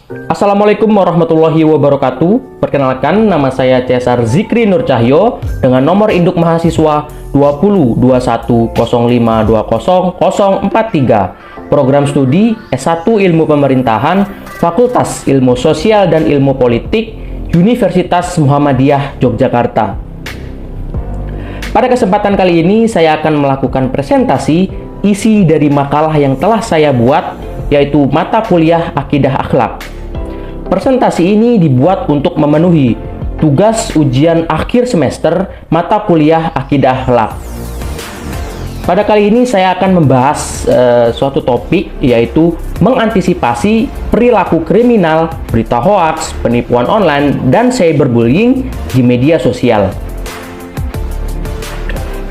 Assalamualaikum warahmatullahi wabarakatuh. Perkenalkan, nama saya Cesar Zikri Nur Cahyo dengan nomor induk mahasiswa 202105200043. Program studi S1 Ilmu Pemerintahan, Fakultas Ilmu Sosial dan Ilmu Politik, Universitas Muhammadiyah Yogyakarta. Pada kesempatan kali ini saya akan melakukan presentasi isi dari makalah yang telah saya buat, yaitu mata kuliah Akidah Akhlak. Presentasi ini dibuat untuk memenuhi tugas ujian akhir semester mata kuliah Akidah Akhlak. Pada kali ini saya akan membahas suatu topik, yaitu mengantisipasi perilaku kriminal, berita hoaks, penipuan online, dan cyberbullying di media sosial.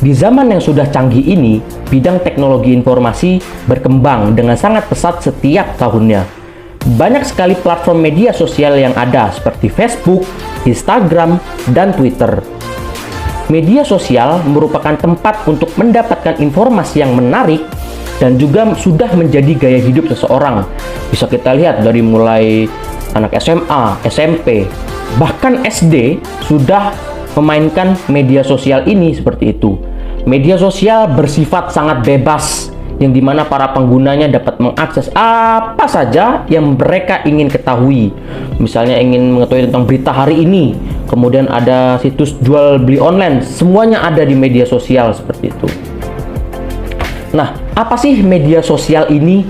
Di zaman yang sudah canggih ini, bidang teknologi informasi berkembang dengan sangat pesat setiap tahunnya. Banyak sekali platform media sosial yang ada seperti Facebook, Instagram, dan Twitter. Media sosial merupakan tempat untuk mendapatkan informasi yang menarik dan juga sudah menjadi gaya hidup seseorang. Bisa kita lihat dari mulai anak SMA, SMP, bahkan SD sudah memainkan media sosial ini seperti itu. Media sosial bersifat sangat bebas, yang dimana para penggunanya dapat mengakses apa saja yang mereka ingin ketahui. Misalnya ingin mengetahui tentang berita hari ini, kemudian ada situs jual beli online, semuanya ada di media sosial seperti itu. Nah, apa sih media sosial ini?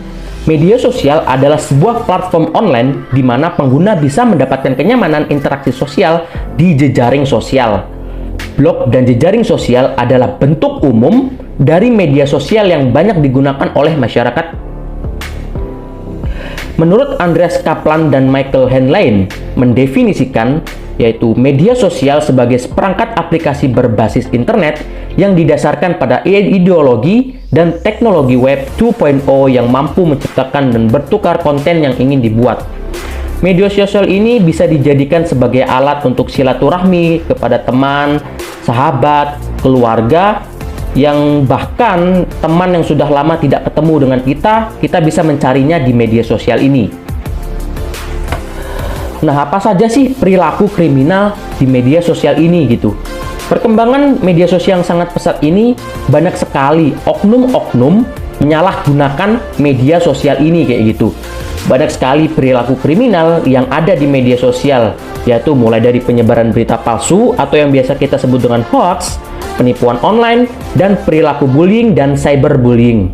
Media sosial adalah sebuah platform online di mana pengguna bisa mendapatkan kenyamanan interaksi sosial di jejaring sosial. Blog dan jejaring sosial adalah bentuk umum dari media sosial yang banyak digunakan oleh masyarakat. Menurut Andreas Kaplan dan Michael Henlein mendefinisikan, yaitu media sosial sebagai seperangkat aplikasi berbasis internet yang didasarkan pada ideologi dan teknologi web 2.0 yang mampu menciptakan dan bertukar konten yang ingin dibuat. Media sosial ini bisa dijadikan sebagai alat untuk silaturahmi kepada teman, sahabat, keluarga, yang bahkan teman yang sudah lama tidak ketemu dengan kita bisa mencarinya di media sosial ini. Nah, apa saja sih perilaku kriminal di media sosial ini gitu? Perkembangan media sosial yang sangat pesat ini, banyak sekali oknum-oknum menyalahgunakan media sosial ini kayak gitu. Banyak sekali perilaku kriminal yang ada di media sosial, yaitu mulai dari penyebaran berita palsu atau yang biasa kita sebut dengan hoax, penipuan online, dan perilaku bullying dan cyberbullying.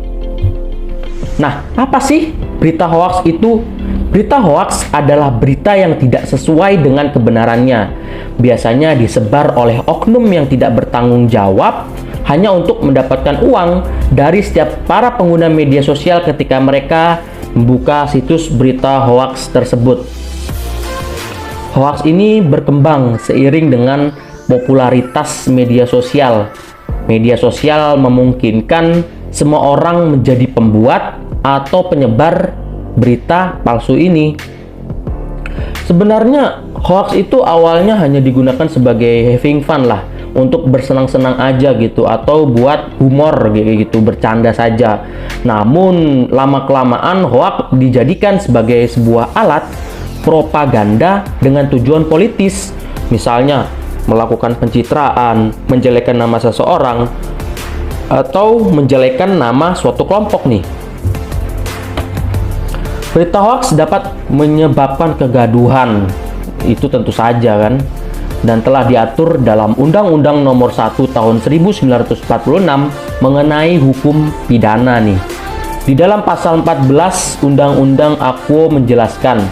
Nah, apa sih berita hoax itu? Berita hoax adalah berita yang tidak sesuai dengan kebenarannya. Biasanya disebar oleh oknum yang tidak bertanggung jawab hanya untuk mendapatkan uang dari setiap para pengguna media sosial ketika mereka membuka situs berita hoax tersebut. Hoax ini berkembang seiring dengan popularitas media sosial. Media sosial memungkinkan semua orang menjadi pembuat atau penyebar berita palsu ini. Sebenarnya hoax itu awalnya hanya digunakan sebagai having fun lah, untuk bersenang-senang aja gitu, atau buat humor gitu, bercanda saja. Namun lama-kelamaan hoax dijadikan sebagai sebuah alat propaganda dengan tujuan politis. Misalnya melakukan pencitraan, menjelekkan nama seseorang, atau menjelekkan nama suatu kelompok nih. Berita hoax dapat menyebabkan kegaduhan, itu tentu saja kan, dan telah diatur dalam Undang-Undang Nomor 1 Tahun 1946 mengenai hukum pidana nih. Di dalam pasal 14 Undang-Undang Akwo menjelaskan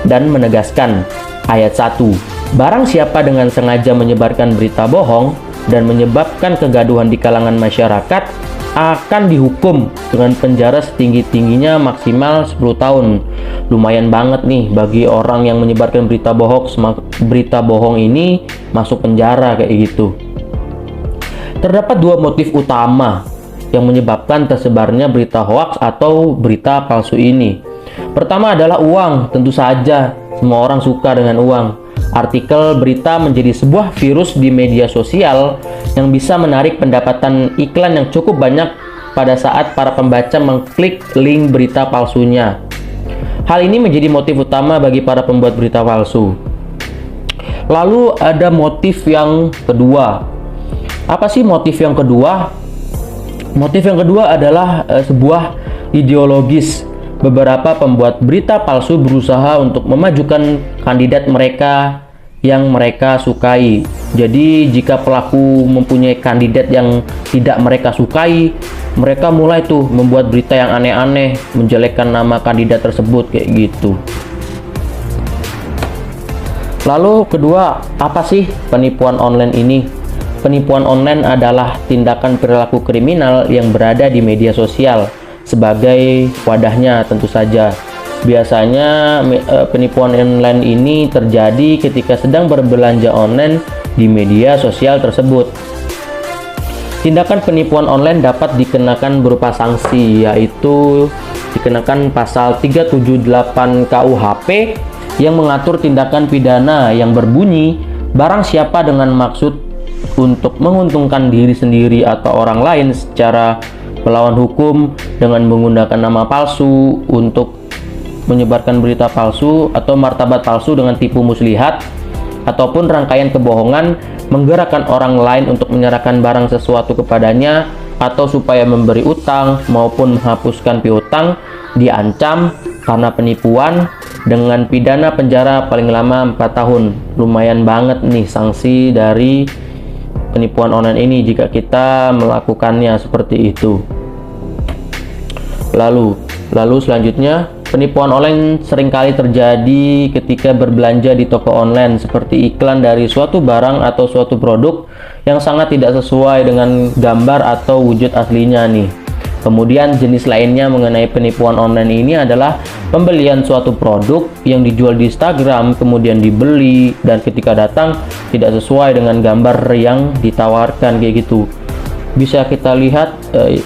dan menegaskan ayat 1, barang siapa dengan sengaja menyebarkan berita bohong dan menyebabkan kegaduhan di kalangan masyarakat akan dihukum dengan penjara setinggi-tingginya maksimal 10 tahun. Lumayan banget nih bagi orang yang menyebarkan berita bohong ini masuk penjara kayak gitu. Terdapat dua motif utama yang menyebabkan tersebarnya berita hoax atau berita palsu ini. Pertama adalah uang. Tentu saja semua orang suka dengan uang. Artikel berita menjadi sebuah virus di media sosial yang bisa menarik pendapatan iklan yang cukup banyak pada saat para pembaca mengklik link berita palsunya. Hal ini menjadi motif utama bagi para pembuat berita palsu. Lalu ada motif yang kedua. Apa sih motif yang kedua? Motif yang kedua adalah sebuah ideologis. Beberapa pembuat berita palsu berusaha untuk memajukan kandidat mereka yang mereka sukai. Jadi jika pelaku mempunyai kandidat yang tidak mereka sukai, mereka mulai tuh membuat berita yang aneh-aneh, menjelekkan nama kandidat tersebut kayak gitu. Lalu kedua, apa sih penipuan online ini? Penipuan online adalah tindakan perilaku kriminal yang berada di media sosial sebagai wadahnya tentu saja. Biasanya penipuan online ini terjadi ketika sedang berbelanja online di media sosial tersebut. Tindakan penipuan online dapat dikenakan berupa sanksi, yaitu dikenakan pasal 378 KUHP yang mengatur tindakan pidana yang berbunyi barang siapa dengan maksud untuk menguntungkan diri sendiri atau orang lain secara melawan hukum dengan menggunakan nama palsu untuk menyebarkan berita palsu atau martabat palsu dengan tipu muslihat ataupun rangkaian kebohongan, menggerakkan orang lain untuk menyerahkan barang sesuatu kepadanya atau supaya memberi utang maupun menghapuskan piutang, diancam karena penipuan dengan pidana penjara paling lama 4 tahun. Lumayan banget nih sanksi dari penipuan online ini jika kita melakukannya seperti itu. Lalu selanjutnya, penipuan online seringkali terjadi ketika berbelanja di toko online, seperti iklan dari suatu barang atau suatu produk yang sangat tidak sesuai dengan gambar atau wujud aslinya nih. Kemudian jenis lainnya mengenai penipuan online ini adalah pembelian suatu produk yang dijual di Instagram, kemudian dibeli dan ketika datang tidak sesuai dengan gambar yang ditawarkan kayak gitu. Bisa kita lihat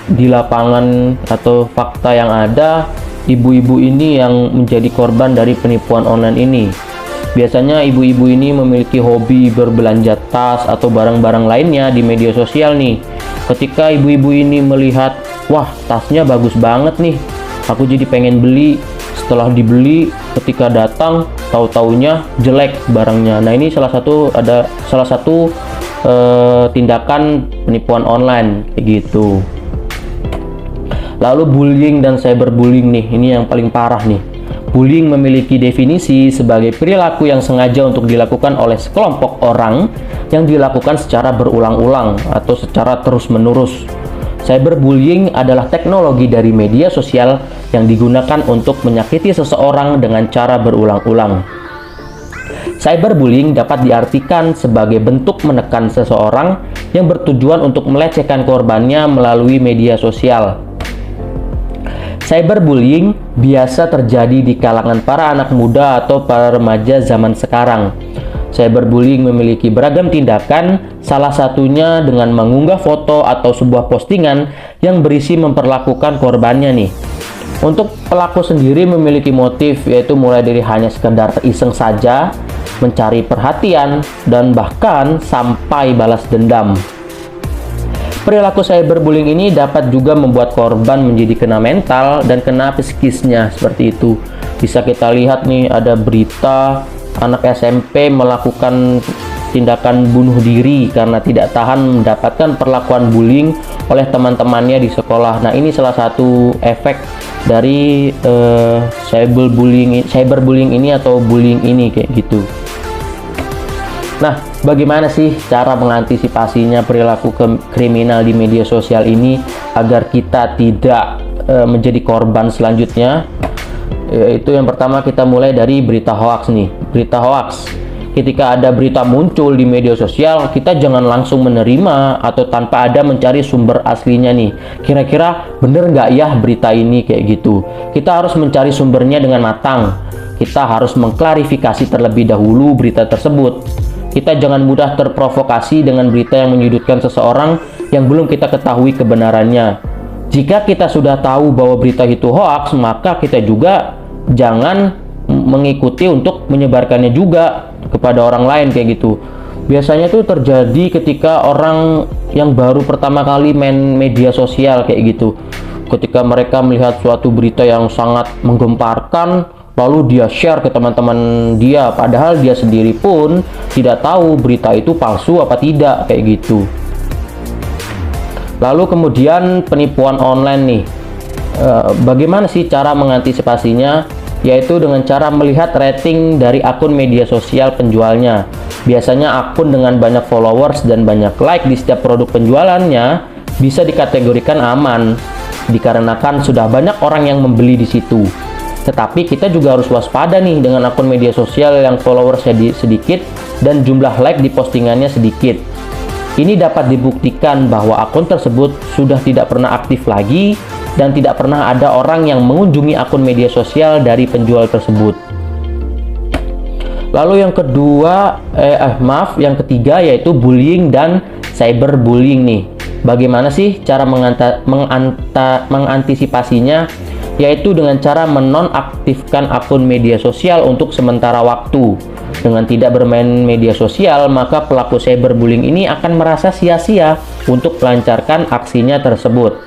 di lapangan atau fakta yang ada, ibu-ibu ini yang menjadi korban dari penipuan online ini. Biasanya ibu-ibu ini memiliki hobi berbelanja tas atau barang-barang lainnya di media sosial nih. Ketika ibu-ibu ini melihat, wah tasnya bagus banget nih, aku jadi pengen beli. Setelah dibeli, ketika datang tahu-taunya jelek barangnya. Nah ini salah satu tindakan penipuan online kayak gitu. Lalu bullying dan cyberbullying nih, ini yang paling parah nih. Bullying memiliki definisi sebagai perilaku yang sengaja untuk dilakukan oleh sekelompok orang yang dilakukan secara berulang-ulang atau secara terus-menerus. Cyberbullying adalah teknologi dari media sosial yang digunakan untuk menyakiti seseorang dengan cara berulang-ulang. Cyberbullying dapat diartikan sebagai bentuk menekan seseorang yang bertujuan untuk melecehkan korbannya melalui media sosial. Cyberbullying biasa terjadi di kalangan para anak muda atau para remaja zaman sekarang. Cyberbullying memiliki beragam tindakan, salah satunya dengan mengunggah foto atau sebuah postingan yang berisi memperlakukan korbannya nih. Untuk pelaku sendiri memiliki motif, yaitu mulai dari hanya sekedar iseng saja, mencari perhatian, dan bahkan sampai balas dendam. Perilaku cyberbullying ini dapat juga membuat korban menjadi kena mental dan kena psikisnya seperti itu. Bisa kita lihat nih, ada berita anak SMP melakukan tindakan bunuh diri karena tidak tahan mendapatkan perlakuan bullying oleh teman-temannya di sekolah. Nah ini salah satu efek dari cyberbullying ini atau bullying ini kayak gitu. Nah, bagaimana sih cara mengantisipasinya perilaku kriminal di media sosial ini agar kita tidak menjadi korban selanjutnya? Yaitu yang pertama, kita mulai dari berita hoax nih. Berita hoax. Ketika ada berita muncul di media sosial, kita jangan langsung menerima atau tanpa ada mencari sumber aslinya nih. Kira-kira bener nggak ya berita ini kayak gitu? Kita harus mencari sumbernya dengan matang. Kita harus mengklarifikasi terlebih dahulu berita tersebut. Kita jangan mudah terprovokasi dengan berita yang menyudutkan seseorang yang belum kita ketahui kebenarannya. Jika kita sudah tahu bahwa berita itu hoax, maka kita juga jangan mengikuti untuk menyebarkannya juga kepada orang lain kayak gitu. Biasanya tuh terjadi ketika orang yang baru pertama kali main media sosial kayak gitu. Ketika mereka melihat suatu berita yang sangat menggemparkan, lalu dia share ke teman-teman dia, padahal dia sendiri pun tidak tahu berita itu palsu apa tidak, kayak gitu. Lalu kemudian penipuan online nih, bagaimana sih cara mengantisipasinya? Yaitu dengan cara melihat rating dari akun media sosial penjualnya. Biasanya akun dengan banyak followers dan banyak like di setiap produk penjualannya bisa dikategorikan aman, dikarenakan sudah banyak orang yang membeli di situ. Tetapi kita juga harus waspada nih dengan akun media sosial yang followersnya sedikit dan jumlah like di postingannya sedikit. Ini dapat dibuktikan bahwa akun tersebut sudah tidak pernah aktif lagi dan tidak pernah ada orang yang mengunjungi akun media sosial dari penjual tersebut. Lalu yang ketiga yaitu bullying dan cyberbullying nih. Bagaimana sih cara mengantisipasinya? Yaitu dengan cara menonaktifkan akun media sosial untuk sementara waktu. Dengan tidak bermain media sosial, maka pelaku cyberbullying ini akan merasa sia-sia untuk melancarkan aksinya tersebut.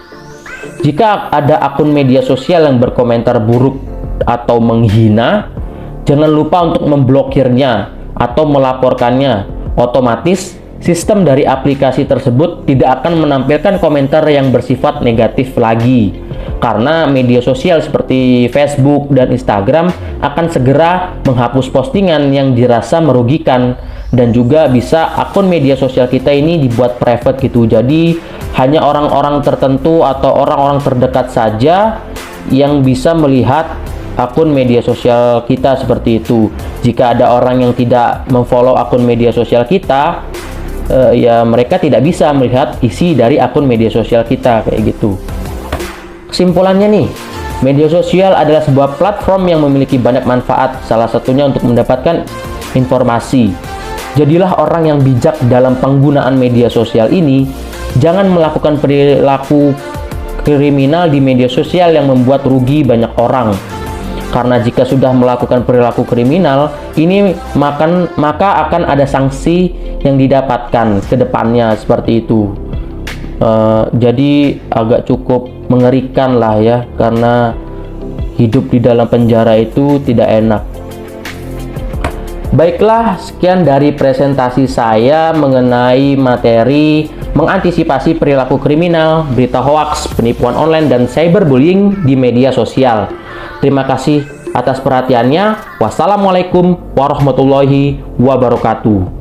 Jika ada akun media sosial yang berkomentar buruk atau menghina, jangan lupa untuk memblokirnya atau melaporkannya. Otomatis, sistem dari aplikasi tersebut tidak akan menampilkan komentar yang bersifat negatif lagi. Karena media sosial seperti Facebook dan Instagram akan segera menghapus postingan yang dirasa merugikan, dan juga bisa akun media sosial kita ini dibuat private gitu. Jadi hanya orang-orang tertentu atau orang-orang terdekat saja yang bisa melihat akun media sosial kita seperti itu. Jika ada orang yang tidak memfollow akun media sosial kita, ya mereka tidak bisa melihat isi dari akun media sosial kita, kayak gitu. Kesimpulannya nih, media sosial adalah sebuah platform yang memiliki banyak manfaat, salah satunya untuk mendapatkan informasi. Jadilah orang yang bijak dalam penggunaan media sosial ini. Jangan melakukan perilaku kriminal di media sosial yang membuat rugi banyak orang. Karena jika sudah melakukan perilaku kriminal, ini maka akan ada sanksi yang didapatkan ke depannya, seperti itu. Jadi agak cukup mengerikan lah ya, karena hidup di dalam penjara itu tidak enak. Baiklah, sekian dari presentasi saya mengenai materi mengantisipasi perilaku kriminal, berita hoaks, penipuan online, dan cyberbullying di media sosial. Terima kasih atas perhatiannya. Wassalamualaikum warahmatullahi wabarakatuh.